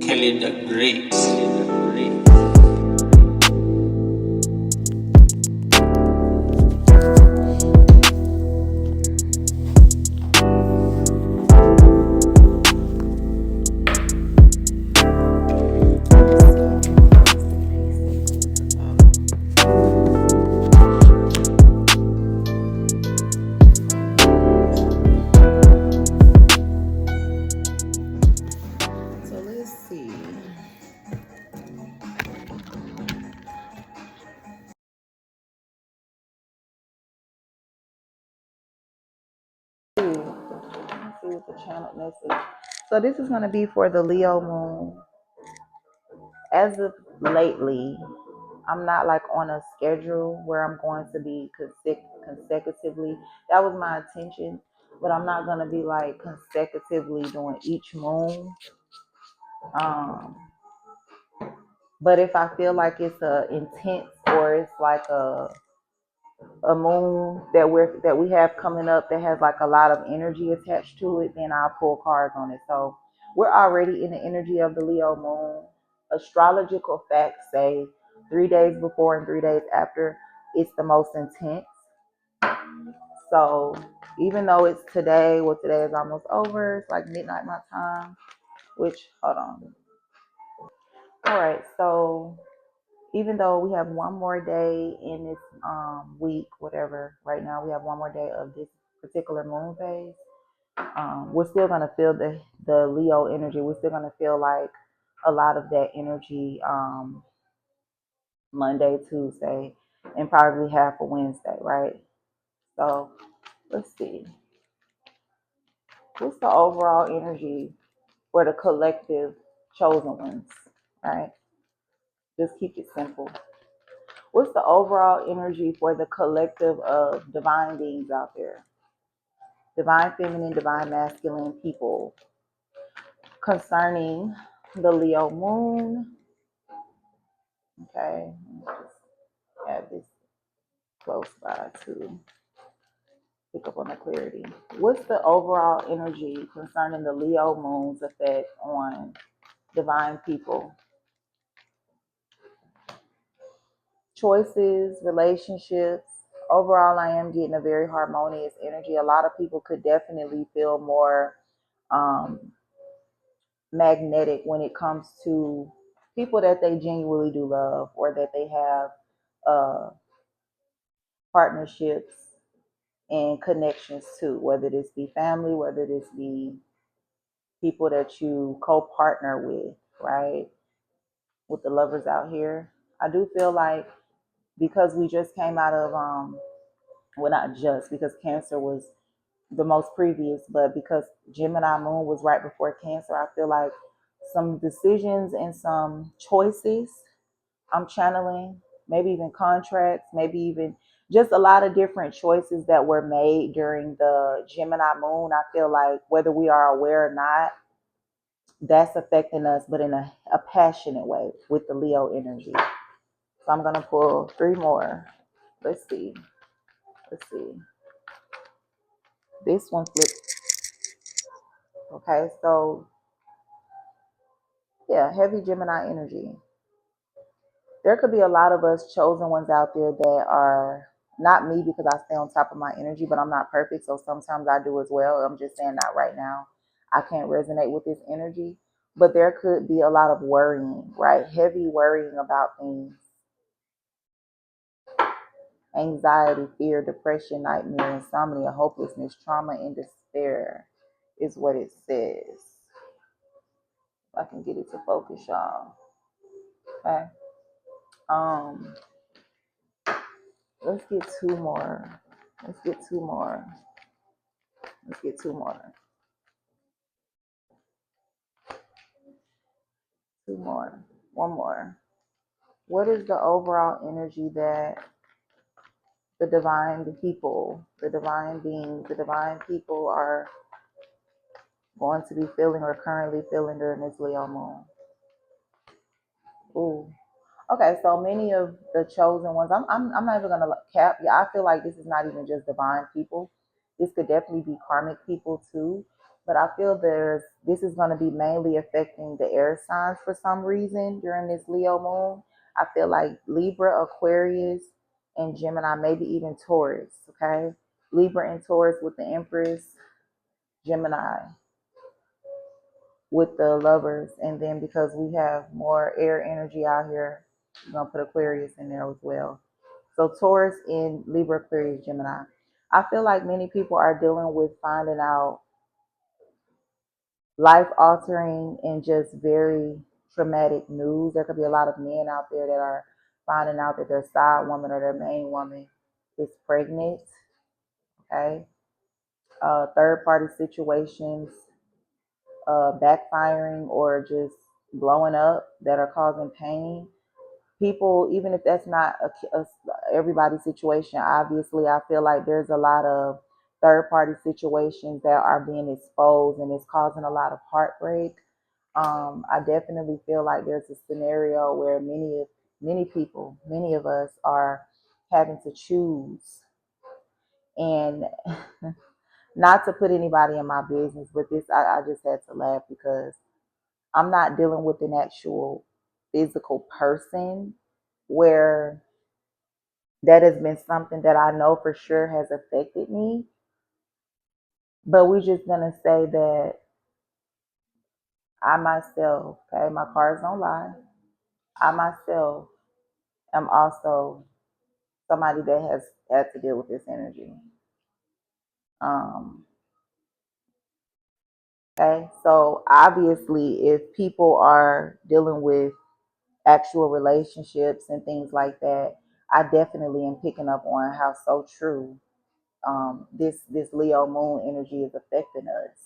Kelly the Great. So let's see. Let's see what the channel message. So this is going to be for the Leo moon. As of lately, I'm not like on a schedule where I'm going to be consecutively. That was my intention, but I'm not going to be like consecutively doing each moon. Um, but if I feel like it's a intense or it's like a moon that we have coming up that has like a lot of energy attached to it, then I'll pull cards on it. So we're already in the energy of the Leo moon. Astrological facts say 3 days before and 3 days after it's the most intense. So even though it's today, well, today is almost over. It's like midnight my time, which, hold on. All right, so even though we have one more day in this week, whatever, right now we have one more day of this particular moon phase, we're still going to feel the Leo energy. We're still going to feel like a lot of that energy Monday, Tuesday, and probably half of Wednesday, right? So let's see. What's the overall energy for the collective chosen ones, right? Just keep it simple. What's the overall energy for the collective of divine beings out there? Divine feminine, divine masculine people concerning the Leo moon. Okay, let's just add this close by to pick up on the clarity. What's the overall energy concerning the Leo moon's effect on divine people? Choices, relationships. Overall, I am getting a very harmonious energy. A lot of people could definitely feel more um, magnetic when it comes to people that they genuinely do love or that they have uh, partnerships and connections to, whether this be family, whether this be people that you co-partner with, right? With the lovers out here. I do feel like because we just came out of well, not just because Cancer was the most previous, but because Gemini moon was right before Cancer, I feel like some decisions and some choices I'm channeling, maybe even contracts, maybe even just a lot of different choices that were made during the Gemini moon. I feel like whether we are aware or not, that's affecting us, but in a passionate way with the Leo energy. So I'm going to pull three more. Let's see. Let's see. This one flipped. Okay, so yeah, heavy Gemini energy. There could be a lot of us chosen ones out there that are not me because I stay on top of my energy, but I'm not perfect. So sometimes I do as well. I'm just saying not right now. I can't resonate with this energy. But there could be a lot of worrying, right? Heavy worrying about things. Anxiety, fear, depression, nightmare, insomnia, hopelessness, trauma, and despair is what it says. If I can get it to focus, y'all. Okay. Um, let's get two more. Let's get two more. Let's get two more. Two more. One more. What is the overall energy that the divine people, the divine beings, the divine people are going to be feeling or currently feeling during this Leo moon? Ooh. Okay, so many of the chosen ones, I'm not even gonna cap. Yeah, I feel like this is not even just divine people. This could definitely be karmic people too. But I feel this is going to be mainly affecting the air signs for some reason during this Leo moon. I feel like Libra, Aquarius, and Gemini, maybe even Taurus. Okay, Libra and Taurus with the Empress, Gemini with the Lovers, and then because we have more air energy out here, we're gonna put Aquarius in there as well. So Taurus in Libra, Aquarius, Gemini. I feel like many people are dealing with finding out life altering and just very traumatic news. There could be a lot of men out there that are finding out that their side woman or their main woman is pregnant. Okay. Third party situations, backfiring or just blowing up that are causing pain. People, even if that's not everybody's situation, obviously, I feel like there's a lot of third party situations that are being exposed and it's causing a lot of heartbreak. I definitely feel like there's a scenario where many people, many of us are having to choose. And not to put anybody in my business, but this, I just had to laugh because I'm not dealing with an actual physical person where that has been something that I know for sure has affected me. But we're just gonna say that I myself, okay, my cards don't lie. I myself am also somebody that has had to deal with this energy. Um, okay, so obviously, if people are dealing with actual relationships and things like that, I definitely am picking up on how so true this Leo moon energy is affecting us,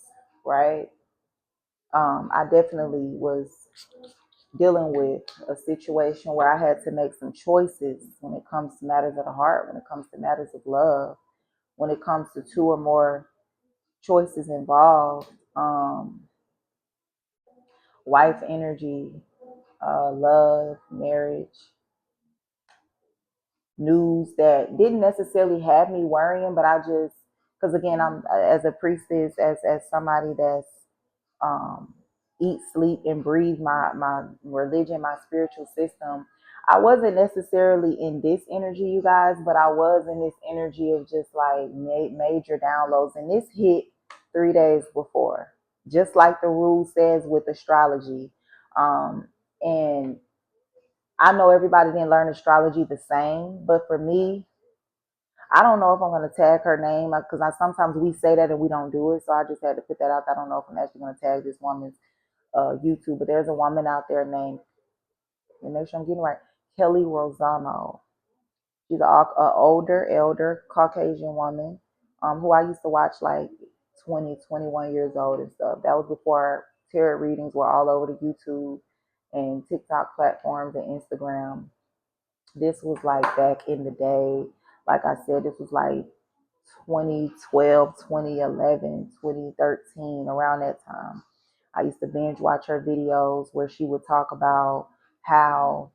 right? I definitely was dealing with a situation where I had to make some choices when it comes to matters of the heart, when it comes to matters of love, when it comes to two or more choices involved, wife energy, love, marriage, news that didn't necessarily have me worrying, but I just, because again, I'm as a priestess, as somebody that's um, eat, sleep, and breathe my religion, my spiritual system. I wasn't necessarily in this energy, you guys, but I was in this energy of just like major downloads, and this hit 3 days before, just like the rule says with astrology. And I know everybody didn't learn astrology the same, but for me, I don't know if I'm going to tag her name because I sometimes we say that and we don't do it. So I just had to put that out. I don't know if I'm actually going to tag this woman's YouTube, but there's a woman out there named, and make sure I'm getting it right, Kelly Rosano. She's an older, elder Caucasian woman who I used to watch like 20, 21 years old and stuff. That was before tarot readings were all over the YouTube and TikTok platforms and Instagram. This was like back in the day. Like I said, this was like 2012, 2011, 2013, around that time. I used to binge watch her videos where she would talk about how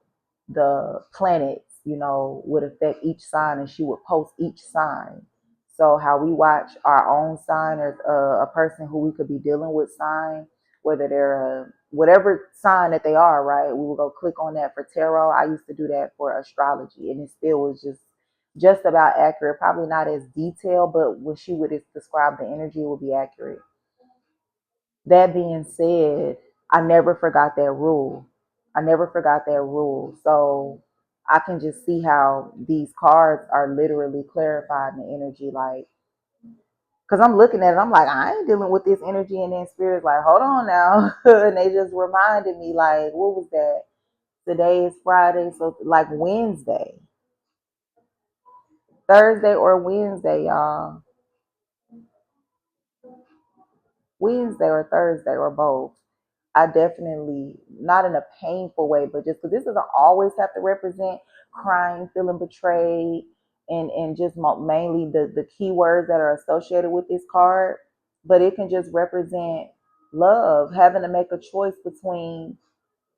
the planets, would affect each sign and she would post each sign. So how we watch our own sign or a person who we could be dealing with sign, whether they're whatever sign that they are, right? We will go click on that for tarot. I used to do that for astrology and it still was just about accurate. Probably not as detailed, but when she would describe the energy, it would be accurate. That being said, I never forgot that rule. I never forgot that rule. So I can just see how these cards are literally clarifying the energy. Like, because I'm looking at it, I'm like, I ain't dealing with this energy. And then Spirit's like, hold on now. And they just reminded me, like, what was that? Today is Friday. So, like, Wednesday, Thursday or Wednesday, y'all. Wednesday or Thursday or both. I definitely, not in a painful way, but just because this doesn't always have to represent crying, feeling betrayed, and just mainly the keywords that are associated with this card, but it can just represent love, having to make a choice between,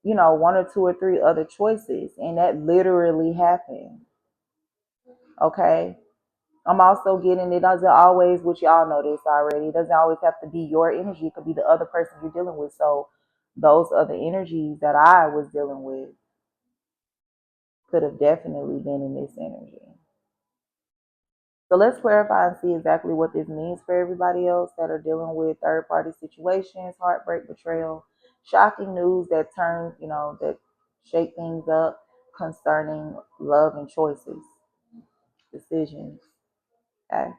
one or two or three other choices. And that literally happened. Okay. I'm also getting, it doesn't always, which y'all know this already, it doesn't always have to be your energy. It could be the other person you're dealing with. So those other energies that I was dealing with could have definitely been in this energy. So let's clarify and see exactly what this means for everybody else that are dealing with third party situations, heartbreak, betrayal, shocking news that turn, that shake things up concerning love and choices, decisions. Okay.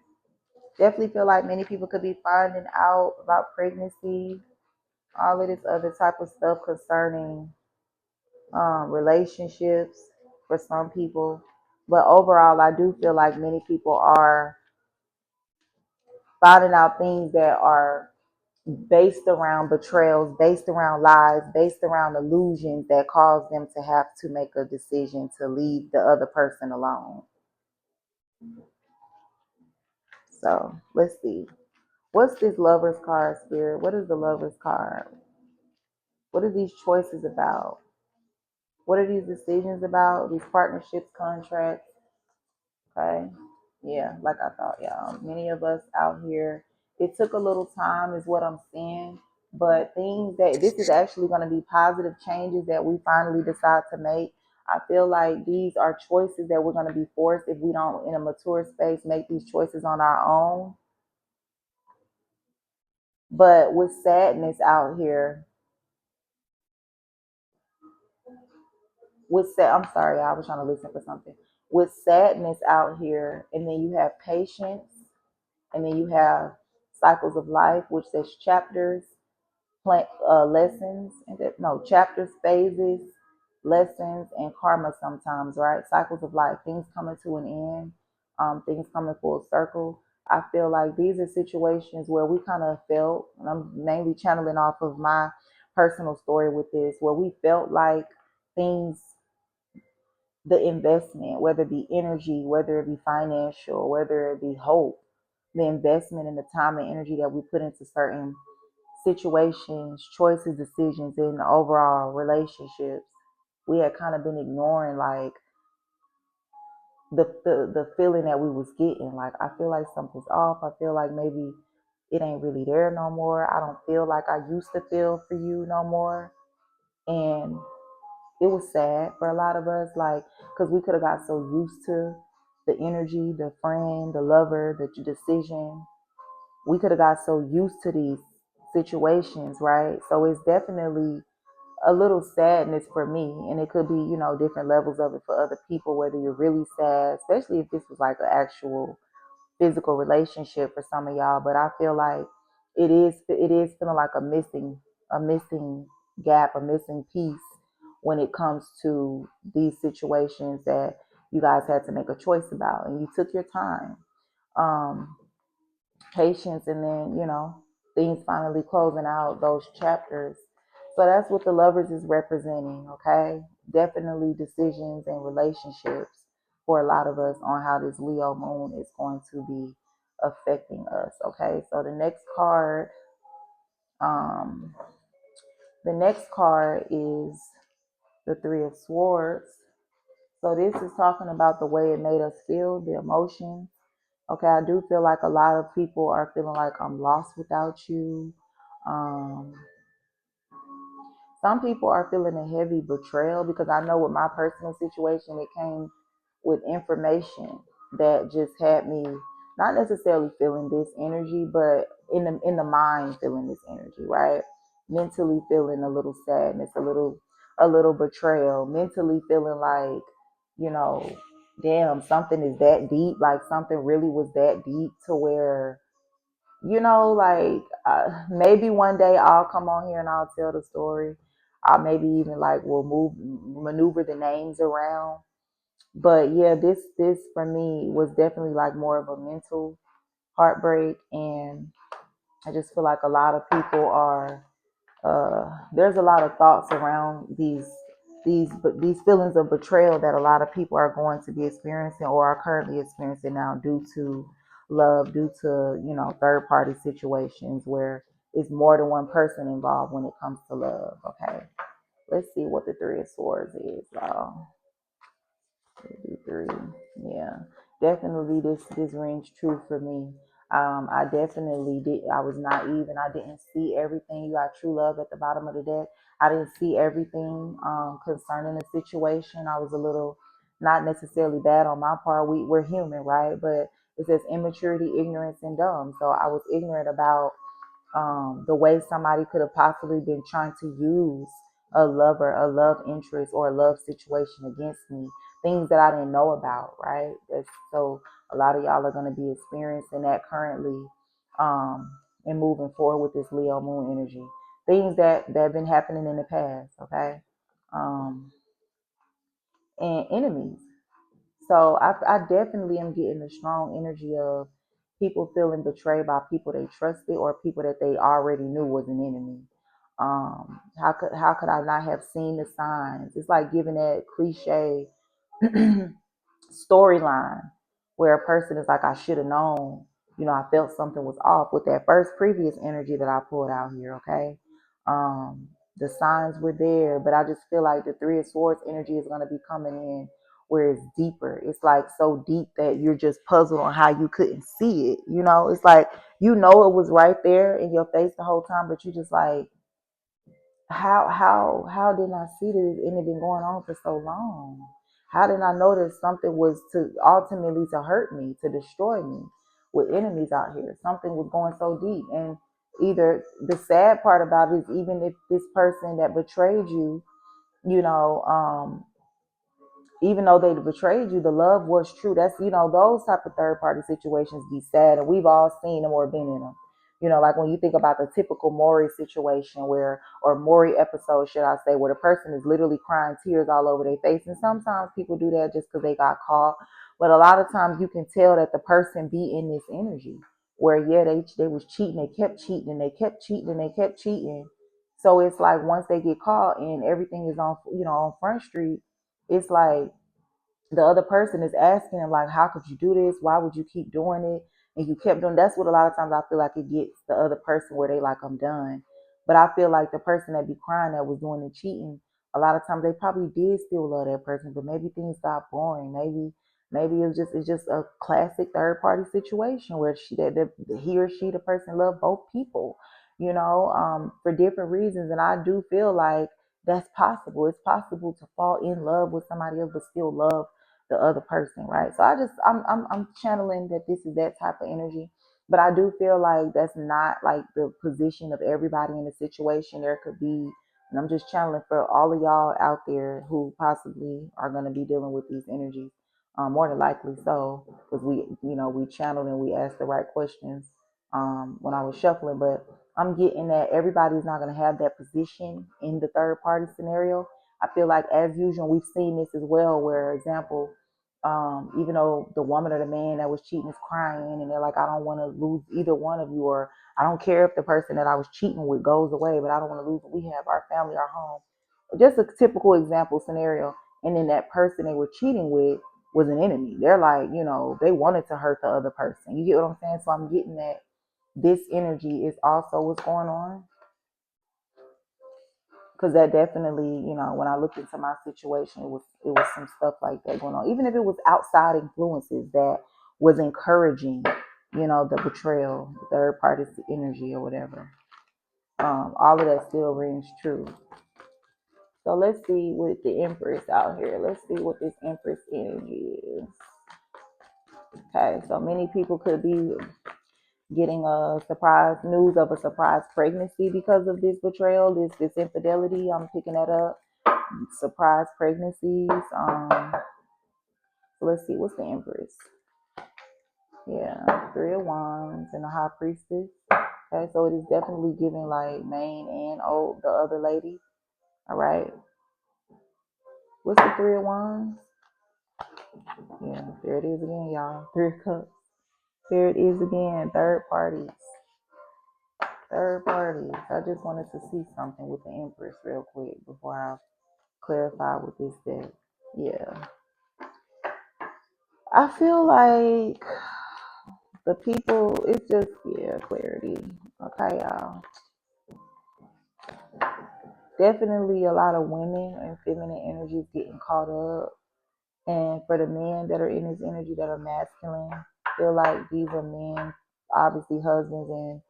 Definitely feel like many people could be finding out about pregnancy, all of this other type of stuff concerning relationships for some people. But overall, I do feel like many people are finding out things that are based around betrayals, based around lies, based around illusions that cause them to have to make a decision to leave the other person alone. So let's see. What's this lover's card, Spirit? What is the lover's card? What are these choices about? What are these decisions about? These partnerships, contracts? Okay. Yeah, like I thought, y'all. Many of us out here, it took a little time, is what I'm saying. But things that this is actually going to be positive changes that we finally decide to make. I feel like these are choices that we're going to be forced if we don't, in a mature space, make these choices on our own. But with sadness out here, I'm sorry, I was trying to listen for something. With sadness out here, and then you have patience, and then you have cycles of life, which says chapters, lessons, and chapters, phases, lessons, and karma. Sometimes, right? Cycles of life, things coming to an end, things coming full circle. I feel like these are situations where we kind of felt, and I'm mainly channeling off of my personal story with this, where we felt like things, the investment, whether it be energy, whether it be financial, whether it be hope, the investment and the time and energy that we put into certain situations, choices, decisions, in the overall relationships, we had kind of been ignoring like the feeling that we was getting. Like, I feel like something's off. I feel like maybe it ain't really there no more. I don't feel like I used to feel for you no more. And it was sad for a lot of us, like, because we could have got so used to the energy, the friend, the lover, the decision. We could have got so used to these situations, right? So it's definitely a little sadness for me, and it could be, different levels of it for other people, whether you're really sad, especially if this was like an actual physical relationship for some of y'all. But I feel like it is feeling like a missing gap, a missing piece when it comes to these situations that you guys had to make a choice about, and you took your time, um patience, and then things finally closing out those chapters. So that's what the lovers is representing. Okay, definitely decisions and relationships for a lot of us on how this Leo moon is going to be affecting us. Okay, so um the next card is the Three of Swords. So this is talking about the way it made us feel, the emotions. Okay, I do feel like a lot of people are feeling like I'm lost without you. Um, some people are feeling a heavy betrayal, because I know with my personal situation, it came with information that just had me not necessarily feeling this energy, but in the mind feeling this energy, right? Mentally feeling a little sadness, a little betrayal, mentally feeling like, you know, damn, something is that deep, like something really was that deep to where, like, maybe one day I'll come on here and I'll tell the story. I'll maybe even like will maneuver the names around. But yeah, this for me was definitely like more of a mental heartbreak, and I just feel like a lot of people are there's a lot of thoughts around these feelings of betrayal that a lot of people are going to be experiencing or are currently experiencing now, due to love, due to third party situations where it's more than one person involved when it comes to love. Okay, let's see what the Three of Swords is, y'all. 3, yeah. definitely this rings true for me. I definitely did. I was naive and I didn't see everything. You got true love at the bottom of the deck. I didn't see everything concerning the situation. I was a little not necessarily bad on my part. We're human, right? But it says immaturity, ignorance, and dumb. So I was ignorant about the way somebody could have possibly been trying to use a lover, a love interest, or a love situation against me, things that I didn't know about, right? So a lot of y'all are going to be experiencing that currently, and moving forward with this Leo moon energy. Things that have been happening in the past, okay? Um, and enemies. So I definitely am getting a strong energy of people feeling betrayed by people they trusted or people that they already knew was an enemy. How could I not have seen the signs? It's like giving that cliche storyline where a person is like, I should have known, I felt something was off with that first previous energy that I pulled out here, okay? The signs were there, but I just feel like the Three of Swords energy is going to be coming in where it's deeper. It's like so deep that you're just puzzled on how you couldn't see it. It's like, it was right there in your face the whole time, but you just like, how didn't I see this and it been going on for so long? How did I know that something was to ultimately to hurt me, to destroy me with enemies out here? Something was going so deep. And either the sad part about it is even if this person that betrayed you, you know, even though they betrayed you, the love was true. That's, those type of third party situations be sad. And we've all seen them or been in them. Like when you think about the typical Maury situation or Maury episode, should I say, where the person is literally crying tears all over their face. And sometimes people do that just because they got caught. But a lot of times you can tell that the person be in this energy where, yeah, they was cheating. They kept cheating and they kept cheating and they kept cheating. So it's like once they get caught and everything is on Front Street, it's like the other person is asking them like, how could you do this? Why would you keep doing it? And you kept doing. That's what a lot of times I feel like it gets the other person where they like, I'm done. But I feel like the person that be crying that was doing the cheating, a lot of times they probably did still love that person, but maybe things got boring. Maybe it's just a classic third party situation where that he or she, the person, loved both people, for different reasons. And I do feel like that's possible. It's possible to fall in love with somebody else but still love the other person, right? So I'm channeling that this is that type of energy, but I do feel like that's not like the position of everybody in the situation. There could be, and I'm just channeling for all of y'all out there who possibly are going to be dealing with these energies, more than likely so, because we channeled and we asked the right questions when I was shuffling, but I'm getting that everybody's not going to have that position in the third party scenario. I feel like, as usual, we've seen this as well, where, example, even though the woman or the man that was cheating is crying and they're like, I don't want to lose either one of you, or I don't care if the person that I was cheating with goes away, but I don't want to lose. We have our family, our home. Just a typical example scenario. And then that person they were cheating with was an enemy. They're like, they wanted to hurt the other person. You get what I'm saying? So I'm getting that this energy is also what's going on, because that definitely, when I looked into my situation, it was some stuff like that going on. Even if it was outside influences that was encouraging, the betrayal, the third party energy or whatever. All of that still rings true. So let's see what the Empress out here. Let's see what this Empress energy is. Okay, so many people could be getting a surprise news of a surprise pregnancy because of this betrayal, this infidelity. I'm picking that up. Surprise pregnancies. So let's see, what's the Empress? Yeah, Three of Wands and the High Priestess. Okay, so it is definitely giving like main and old the other lady. All right. What's the Three of Wands? Yeah, there it is again, y'all. Three of Cups. There it is again. Third parties. Third parties. I just wanted to see something with the Empress real quick before I clarify with this deck. Yeah. I feel like the people, it's just, yeah, clarity. Okay, y'all. Definitely a lot of women and feminine energies getting caught up. And for the men that are in this energy that are masculine, feel like these are men, obviously husbands and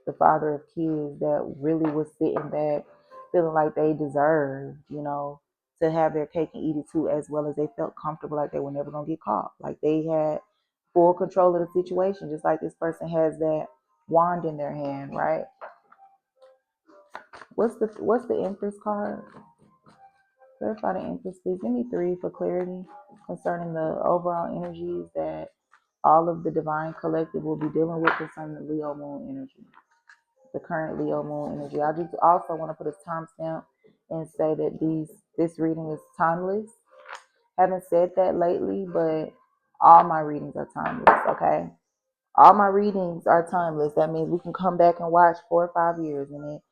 the father of kids that really was sitting back, feeling like they deserved, to have their cake and eat it too, as well as they felt comfortable like they were never gonna get caught, like they had full control of the situation, just like this person has that wand in their hand, right? What's the Empress card? Clarify the Empress, please. Give me 3 for clarity concerning the overall energies that all of the divine collective will be dealing with concerning the Leo moon energy, the current Leo moon energy. I just also want to put a timestamp and say that this reading is timeless. Haven't said that lately, but all my readings are timeless, okay? All my readings are timeless. That means we can come back and watch 4 or 5 years and it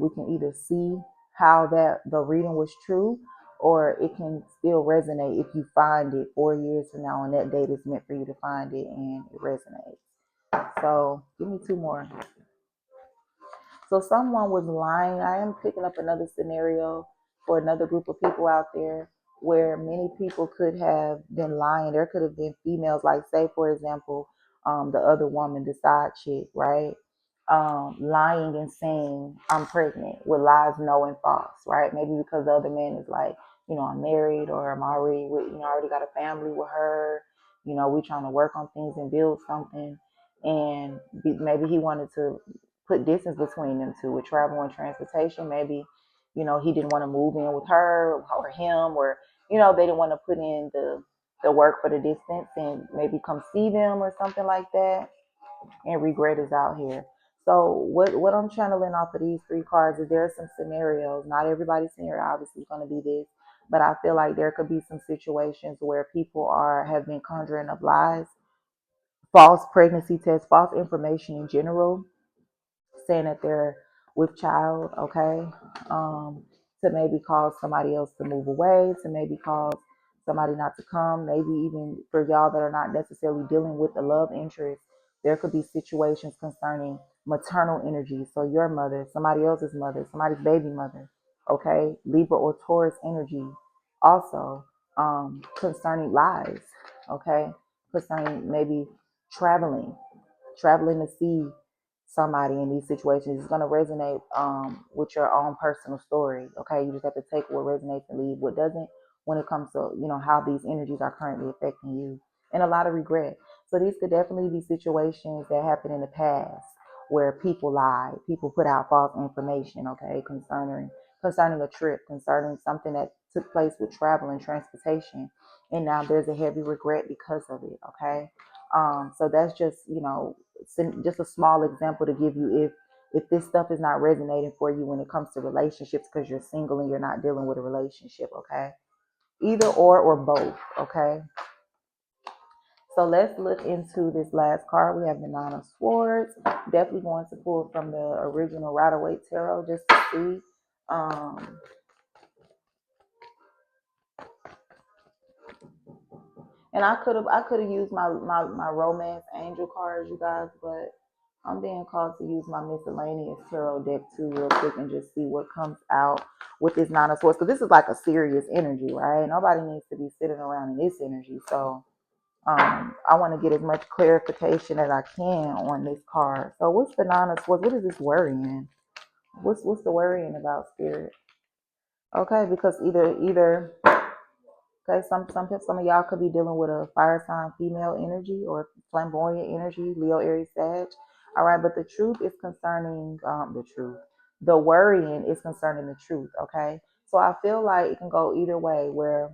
we can either see how that the reading was true, or it can still resonate if you find it 4 years from now and that date is meant for you to find it and it resonates. So give me 2 more. So someone was lying. I am picking up another scenario for another group of people out there where many people could have been lying. There could have been females, like say for example, the other woman, the side chick, right? Lying and saying I'm pregnant with lies, no and false, right? Maybe because the other man is like, I'm married or I'm already with, I already got a family with her. We trying to work on things and build something, and maybe he wanted to put distance between them two with travel and transportation. Maybe, he didn't want to move in with her or him, or, they didn't want to put in the work for the distance and maybe come see them or something like that. And regret is out here. So what I'm channeling off of these 3 cards is there are some scenarios. Not everybody's scenario obviously is going to be this, but I feel like there could be some situations where people have been conjuring up lies, false pregnancy tests, false information in general, saying that they're with child, okay, to maybe cause somebody else to move away, to maybe cause somebody not to come, maybe even for y'all that are not necessarily dealing with the love interest, there could be situations concerning maternal energy. So your mother, somebody else's mother, somebody's baby mother, okay, Libra or Taurus energy, also concerning lies, okay, concerning maybe traveling to see somebody in these situations is going to resonate with your own personal story. Okay, you just have to take what resonates and leave what doesn't when it comes to how these energies are currently affecting you, and a lot of regret. So these could definitely be situations that happened in the past where people lied, people put out false information, okay, concerning a trip, concerning something that took place with travel and transportation, and now there's a heavy regret because of it. Okay, so that's just just a small example to give you if this stuff is not resonating for you when it comes to relationships because you're single and you're not dealing with a relationship. Okay, either or both. Okay, so let's look into this last card. We have the Nine of Swords. Definitely going to pull from the original Rider-Waite Tarot just to see. And I could have used my romance angel cards, you guys, but I'm being called to use my miscellaneous tarot deck too, real quick, and just see what comes out with this Nine of Swords, because this is like a serious energy, right? Nobody needs to be sitting around in this energy. So I want to get as much clarification as I can on this card. So what's the Nine of Swords? What is this worrying? What's the worrying about, Spirit? Okay, because either okay, some of y'all could be dealing with a fire sign female energy or flamboyant energy, Leo, Aries, Sag. All right, but the truth is concerning the truth. The worrying is concerning the truth. Okay, so I feel like it can go either way. Where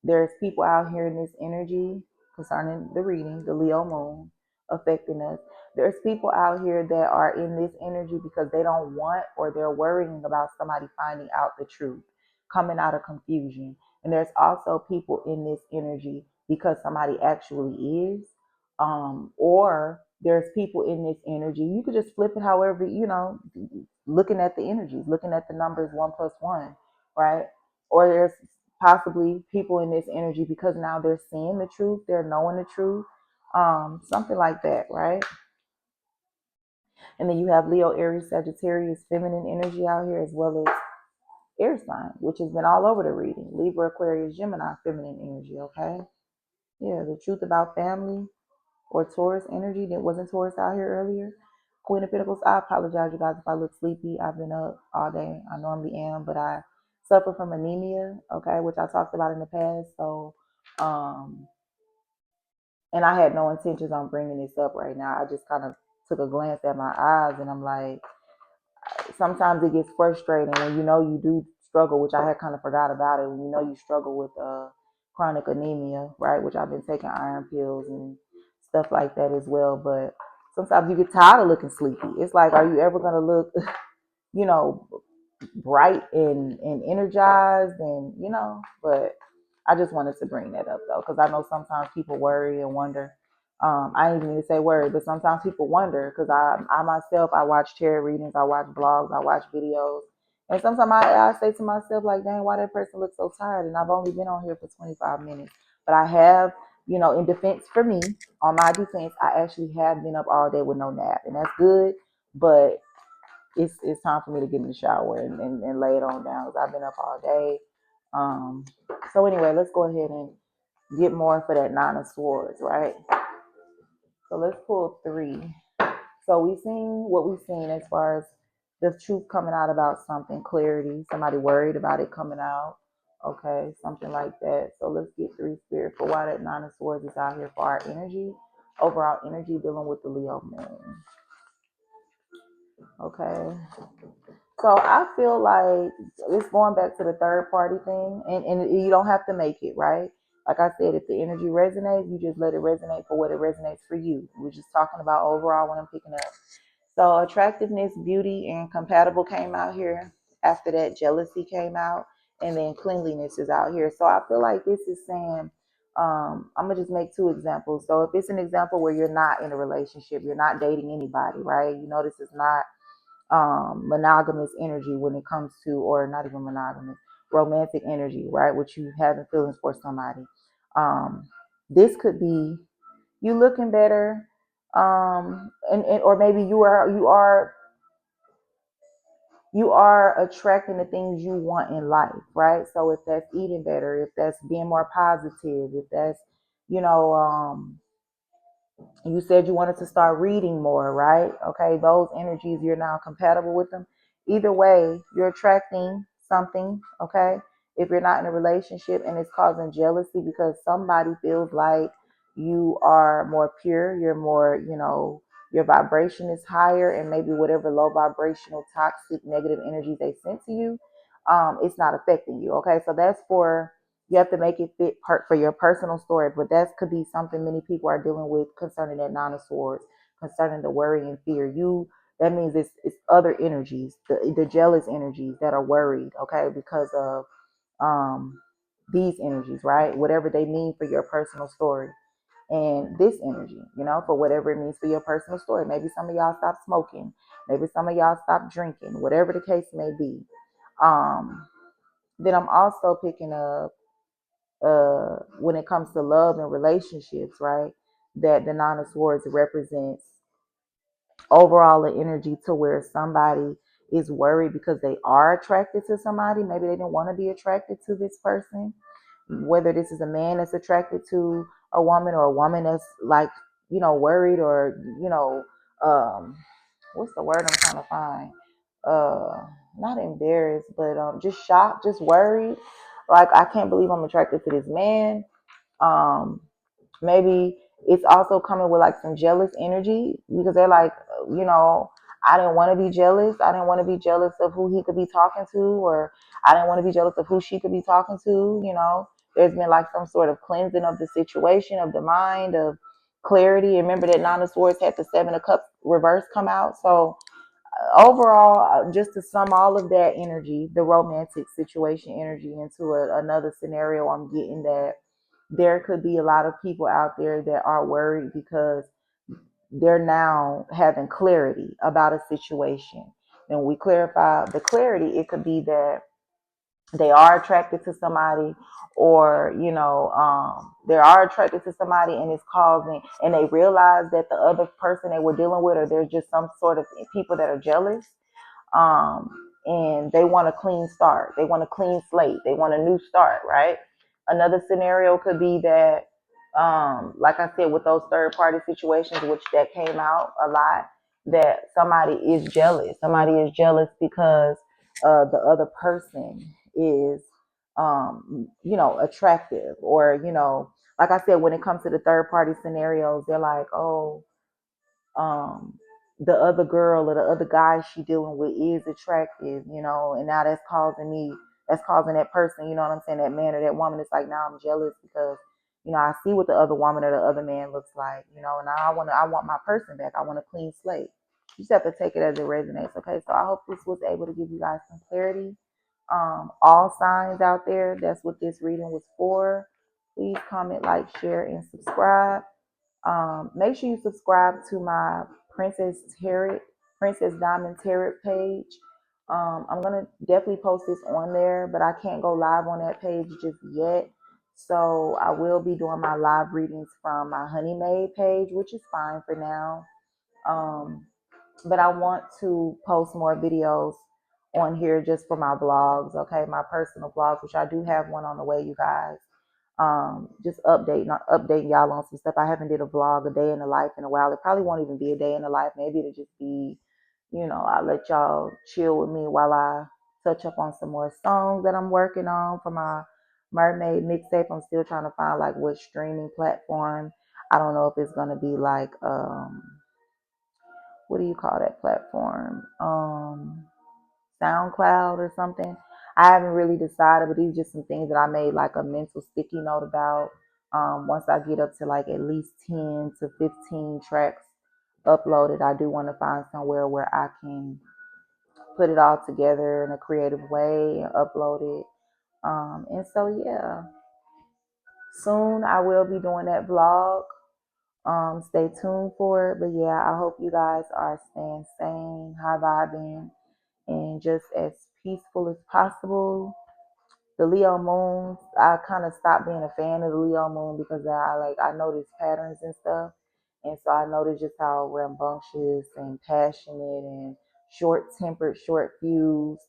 there's people out here in this energy concerning the reading, the Leo moon affecting us. There's people out here that are in this energy because they don't want or they're worrying about somebody finding out the truth, coming out of confusion. And there's also people in this energy because somebody actually is. Or there's people in this energy. You could just flip it however, looking at the energies, looking at the numbers 1+1, right? Or there's possibly people in this energy because now they're seeing the truth, they're knowing the truth, something like that, right? And then you have Leo, Aries, Sagittarius, feminine energy out here, as well as air sign, which has been all over the reading. Libra, Aquarius, Gemini, feminine energy, okay? Yeah, the truth about family or Taurus energy. That wasn't Taurus out here earlier. Queen of Pentacles, I apologize, you guys, if I look sleepy. I've been up all day. I normally am, but I suffer from anemia, okay, which I talked about in the past. So, and I had no intentions on bringing this up right now. I just kind of took a glance at my eyes and I'm like, sometimes it gets frustrating when you know you do struggle, which I had kind of forgot about it, when you know you struggle with chronic anemia, right? Which I've been taking iron pills and stuff like that as well. But sometimes you get tired of looking sleepy. It's like, are you ever going to look, you know, bright and energized and, you know, but I just wanted to bring that up though, because I know sometimes people worry and wonder. I didn't even mean to say worry, but sometimes people wonder because I myself, I watch tarot readings, I watch blogs, I watch videos. And sometimes I say to myself, like, dang, why that person looks so tired? And I've only been on here for 25 minutes. But I have, you know, in defense for me, on my defense, I actually have been up all day with no nap. And that's good. But it's time for me to get in the shower and lay it on down because I've been up all day. So anyway, let's go ahead and get more for that Nine of Swords, right? So let's pull three. So we've seen what we've seen as far as the truth coming out about something, clarity, somebody worried about it coming out, okay, something like that. So let's get three, Spirit, for why that Nine of Swords is out here for our energy, overall energy dealing with the Leo moon. Okay. So I feel like it's going back to the third party thing, and you don't have to make it, right? Like I said, if the energy resonates, you just let it resonate for what it resonates for you. We're just talking about overall when I'm picking up. So attractiveness, beauty, and compatible came out here. After that, jealousy came out, and then cleanliness is out here. So I feel like this is saying, I'm gonna just make two examples. So if it's an example where you're not in a relationship, you're not dating anybody, right? You know, this is not monogamous energy when it comes to, or not even monogamous, romantic energy, right? Which you having feelings for somebody. This could be you looking better, and or maybe you are attracting the things you want in life, right? So if that's eating better, if that's being more positive, if that's, you know, you said you wanted to start reading more, right? Okay, those energies, you're now compatible with them. Either way, you're attracting something, okay? If you're not in a relationship and it's causing jealousy because somebody feels like you are more pure, you're more, you know, your vibration is higher, and maybe whatever low vibrational, toxic, negative energy they sent to you, it's not affecting you, okay? So that's for, you have to make it fit for your personal story, but that could be something many people are dealing with concerning that Nine of Swords, concerning the worry and fear. That means it's other energies, the jealous energies that are worried, okay, because of these energies, right? Whatever they mean for your personal story. And this energy, you know, for whatever it means for your personal story. Maybe some of y'all stop smoking. Maybe some of y'all stop drinking, whatever the case may be. Then I'm also picking up when it comes to love and relationships, right? That the Nine of Swords represents overall the energy to where somebody is worried because they are attracted to somebody. Maybe they don't want to be attracted to this person. Whether this is a man that's attracted to a woman or a woman that's like, you know, worried or, you know, what's the word I'm trying to find? Not embarrassed, but just shocked, just worried. Like, I can't believe I'm attracted to this man. Um, Maybe it's also coming with like some jealous energy because they're like, you know, I didn't want to be jealous. I didn't want to be jealous of who he could be talking to, or I didn't want to be jealous of who she could be talking to. You know, there's been like some sort of cleansing of the situation, of the mind, of clarity. And remember that Nine of Swords had the Seven of Cups reverse come out. So overall, just to sum all of that energy, the romantic situation energy, into another scenario, I'm getting that there could be a lot of people out there that are worried because they're now having clarity about a situation. And we clarify the clarity, it could be that they are attracted to somebody, or, you know, they are attracted to somebody and it's causing, and they realize that the other person they were dealing with, or there's just some sort of people that are jealous. and they want a clean start. They want a clean slate. They want a new start, right? Another scenario could be that, like I said, with those third party situations, which that came out a lot, that somebody is jealous. Somebody is jealous because the other person is, attractive, or, like I said, when it comes to the third party scenarios, they're like, oh, um the other girl or the other guy she dealing with is attractive, and now that's causing that person, you know what I'm saying, that man or that woman, it's like, now I'm jealous because, I see what the other woman or the other man looks like, and now I want my person back. I want a clean slate. You just have to take it as it resonates. Okay, so I hope this was able to give you guys some clarity. All signs out there, that's what this reading was for. Please comment, like, share, and subscribe. Make sure you subscribe to my Princess Diamond Tarot page. I'm gonna definitely post this on there, but I can't go live on that page just yet. So I will be doing my live readings from my Honey Maid page, which is fine for now. But I want to post more videos on here just for my blogs, okay, my personal blogs, which I do have one on the way, you guys. Just update y'all on some stuff. I haven't did a vlog, a day in the life, in a while. It probably won't even be a day in the life. Maybe it'll just be, I let y'all chill with me while I touch up on some more songs that I'm working on for my Mermaid mixtape. I'm still trying to find like what streaming platform. I don't know if it's gonna be like what do you call that platform? SoundCloud or something. I haven't really decided, but these are just some things that I made like a mental sticky note about. Once I get up to like at least 10 to 15 tracks uploaded, I do want to find somewhere where I can put it all together in a creative way and upload it. And so, yeah, soon I will be doing that vlog. Stay tuned for it. But yeah, I hope you guys are staying sane, high vibing, and just as peaceful as possible. The Leo moon, I kind of stopped being a fan of the Leo moon because I noticed patterns and stuff, and so I noticed just how rambunctious and passionate and short-tempered, short-fused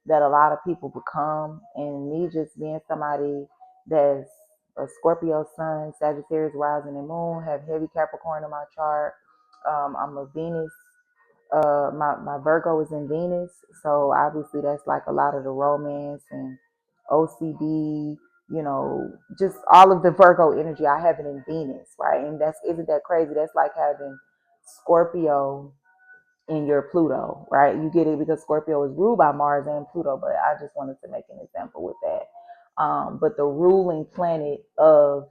that a lot of people become. And me just being somebody that's a Scorpio sun, Sagittarius rising and moon, have heavy Capricorn in my chart. I'm a Venus, my Virgo is in Venus, so obviously that's like a lot of the romance and OCD, just all of the Virgo energy. I have it in Venus, right? And that's, isn't that crazy? That's like having Scorpio in your Pluto, right? You get it because Scorpio is ruled by Mars and Pluto, but I just wanted to make an example with that. But the ruling planet of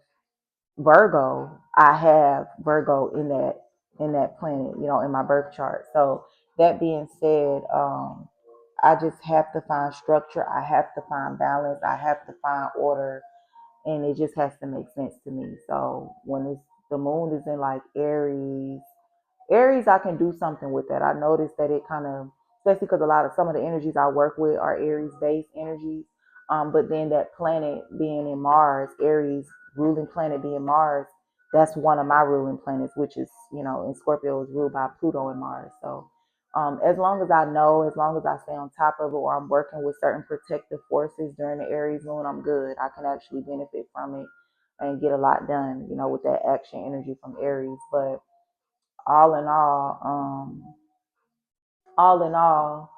Virgo, I have Virgo in that planet, in my birth chart. So that being said, I just have to find structure. I have to find balance. I have to find order, and it just has to make sense to me. So when the moon is in like Aries, I can do something with that. I noticed that it kind of, especially because some of the energies I work with are Aries based energies. But then that planet being in Mars, Aries ruling planet being Mars, that's one of my ruling planets, which is, in Scorpio is ruled by Pluto and Mars. So as long as I know, as long as I stay on top of it, or I'm working with certain protective forces during the Aries moon, I'm good. I can actually benefit from it and get a lot done, with that action energy from Aries. But all in all, all in all,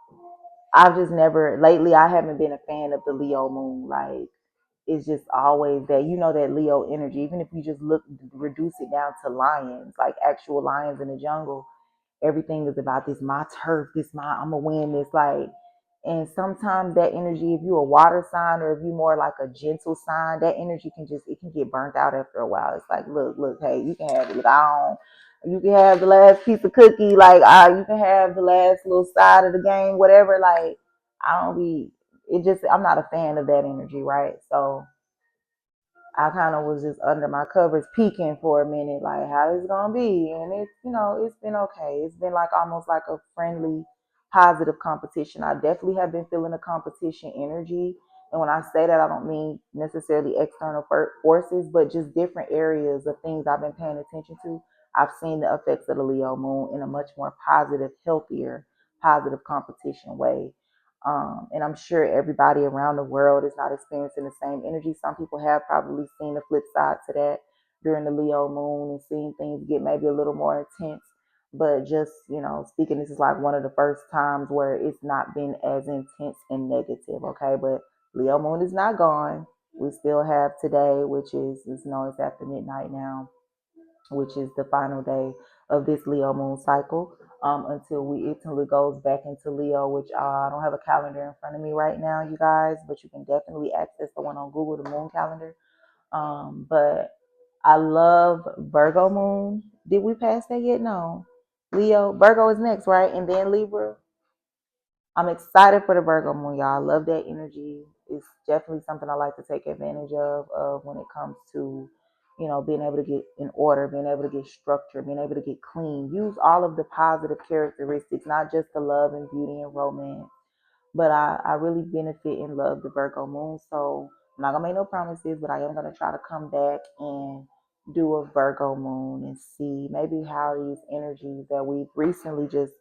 I've just never lately. I haven't been a fan of the Leo moon. Like, it's just always that, that Leo energy. Even if you just reduce it down to lions, like actual lions in the jungle, everything is about this my turf, this my I'm gonna win this, like. And sometimes that energy, if you a water sign or if you more like a gentle sign, that energy can get burnt out after a while. It's like, look, hey, you can have it. Look, you can have the last piece of cookie, like, you can have the last little side of the game, whatever. Like, I don't be it just I'm not a fan of that energy, right? So I kind of was just under my covers peeking for a minute, like, how is it gonna be? And it's been okay. It's been like almost like a friendly, positive competition. I definitely have been feeling the competition energy. And when I say that, I don't mean necessarily external forces, but just different areas of things I've been paying attention to. I've seen the effects of the Leo moon in a much more positive, healthier, positive competition way. And I'm sure everybody around the world is not experiencing the same energy. Some people have probably seen the flip side to that during the Leo moon and seen things get maybe a little more intense. But just, speaking, this is like one of the first times where it's not been as intense and negative, okay? But Leo moon is not gone. We still have today, which is, it's after midnight now, which is the final day of this Leo moon cycle, until it goes back into Leo, which I don't have a calendar in front of me right now, you guys, but you can definitely access the one on Google, the moon calendar. But I love Virgo moon. Did we pass that yet? No. Leo, Virgo is next, right? And then Libra. I'm excited for the Virgo moon, y'all. I love that energy. It's definitely something I like to take advantage of when it comes to, being able to get in order, being able to get structure, being able to get clean. Use all of the positive characteristics, not just the love and beauty and romance, but I really benefit and love the Virgo moon. So I'm not gonna make no promises, but I am gonna try to come back and do a Virgo moon and see maybe how these energies that we've recently just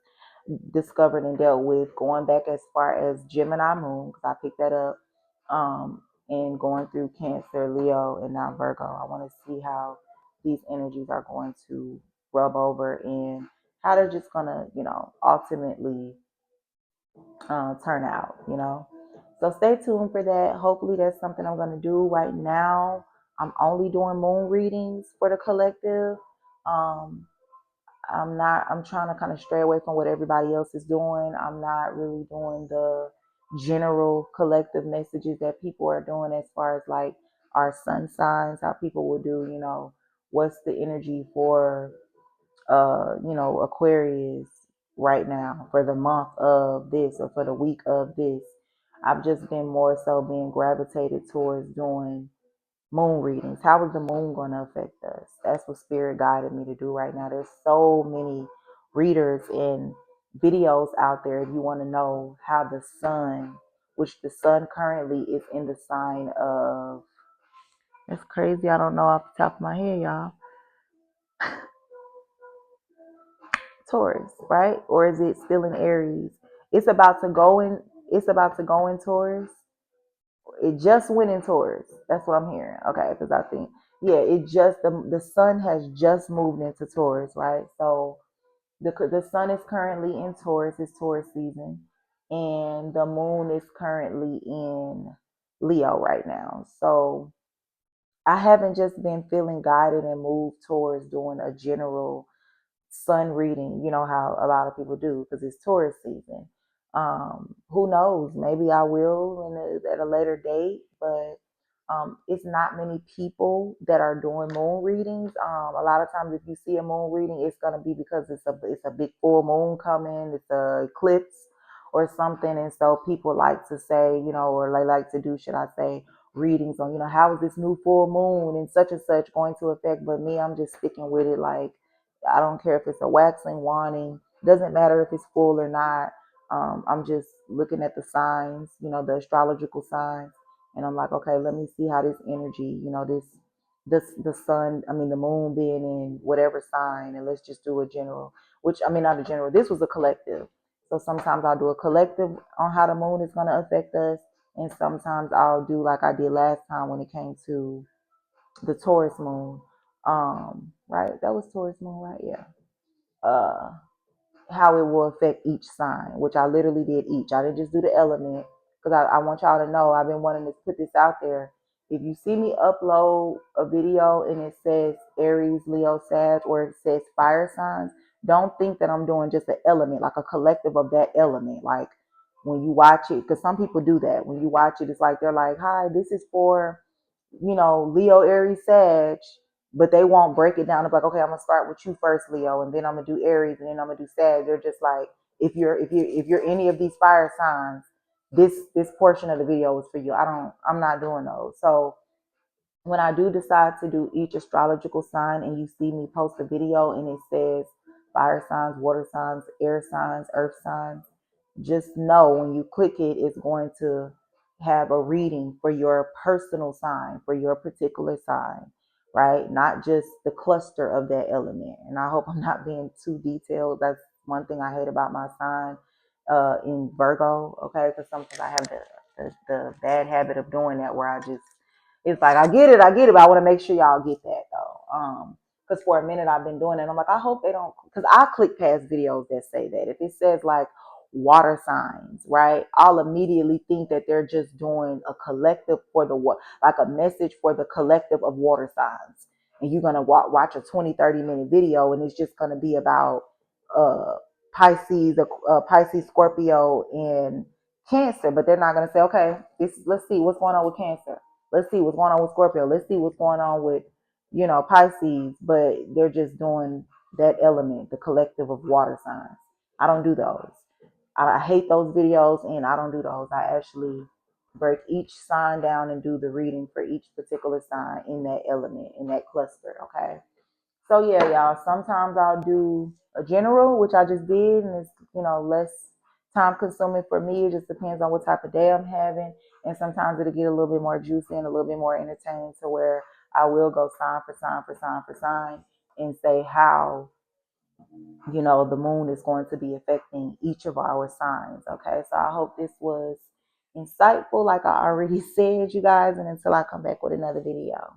discovered and dealt with, going back as far as Gemini moon, because I picked that up, and going through Cancer, Leo, and now Virgo. I want to see how these energies are going to rub over and how they're just gonna, ultimately turn out. So stay tuned for that. Hopefully, that's something I'm going to do right now. I'm only doing moon readings for the collective. Um, I'm trying to kind of stray away from what everybody else is doing. I'm not really doing the general collective messages that people are doing as far as like our sun signs, how people will do, what's the energy for Aquarius right now for the month of this or for the week of this. I've just been more so being gravitated towards doing moon readings. How is the moon going to affect us? That's what spirit guided me to do right now. There's so many readers and videos out there if you want to know how the sun, which the sun currently is in the sign of, that's crazy. I don't know off the top of my head, y'all. Taurus, right? Or is it still in Aries? It's about to go in. It's about to go in Taurus. It just went in Taurus. That's what I'm hearing. Okay, because I think it just the sun has just moved into Taurus, right? So the sun is currently in Taurus. It's Taurus season, and the moon is currently in Leo right now. So I haven't just been feeling guided and moved towards doing a general sun reading, how a lot of people do because it's Taurus season. Who knows? Maybe I will at a later date, but it's not many people that are doing moon readings. A lot of times, if you see a moon reading, it's gonna be because it's a big full moon coming, it's a eclipse or something, and so people like to say, or they like to do, should I say, readings on, how is this new full moon and such going to affect. But me, I'm just sticking with it. Like I don't care if it's a waxing, waning, doesn't matter if it's full or not. I'm just looking at the signs, the astrological signs, and I'm like, okay, let me see how this energy, the sun, I mean, the moon being in whatever sign, and let's just do a general, which I mean, not a general, this was a collective. So sometimes I'll do a collective on how the moon is going to affect us, and sometimes I'll do like I did last time when it came to the Taurus moon. Right? That was Taurus moon, right? Yeah. Uh, how it will affect each sign, which I literally did each. I didn't just do the element because I want y'all to know I've been wanting to put this out there. If you see me upload a video and it says Aries, Leo, Sag, or it says fire signs, don't think that I'm doing just an element, like a collective of that element. Like when you watch it, because some people do that. When you watch it, it's like they're like, hi, this is for, Leo, Aries, Sag, but they won't break it down. It's like, okay, I'm gonna start with you first, Leo, and then I'm gonna do Aries, and then I'm gonna do Sag. They're just like, if you're any of these fire signs, this portion of the video is for you. I'm not doing those. So when I do decide to do each astrological sign and you see me post a video and it says fire signs, water signs, air signs, earth signs, just know when you click it, it's going to have a reading for your personal sign, for your particular sign, right? Not just the cluster of that element. And I hope I'm not being too detailed. That's one thing I hate about my sign in Virgo, okay? Because sometimes I have the bad habit of doing that where I just, it's like, I get it, but I want to make sure y'all get that though. Because for a minute I've been doing it. I'm like, I hope they don't, because I click past videos that say that. If it says like water signs, right, I'll immediately think that they're just doing a collective for the what, like a message for the collective of water signs. And you're going to watch a 20-30 minute video and it's just going to be about uh Pisces, Pisces, Scorpio, and Cancer, but they're not going to say, okay, let's see what's going on with Cancer. Let's see what's going on with Scorpio. Let's see what's going on with, Pisces. But they're just doing that element, the collective of water signs. I don't do those. I hate those videos, and I don't do those. I actually break each sign down and do the reading for each particular sign in that element, in that cluster. Okay. So yeah, y'all, sometimes I'll do a general, which I just did, and it's, less time consuming for me. It just depends on what type of day I'm having. And sometimes it'll get a little bit more juicy and a little bit more entertaining to where I will go sign for sign for sign for sign and say how, the moon is going to be affecting each of our signs. Okay. So I hope this was insightful, like I already said, you guys, and until I come back with another video.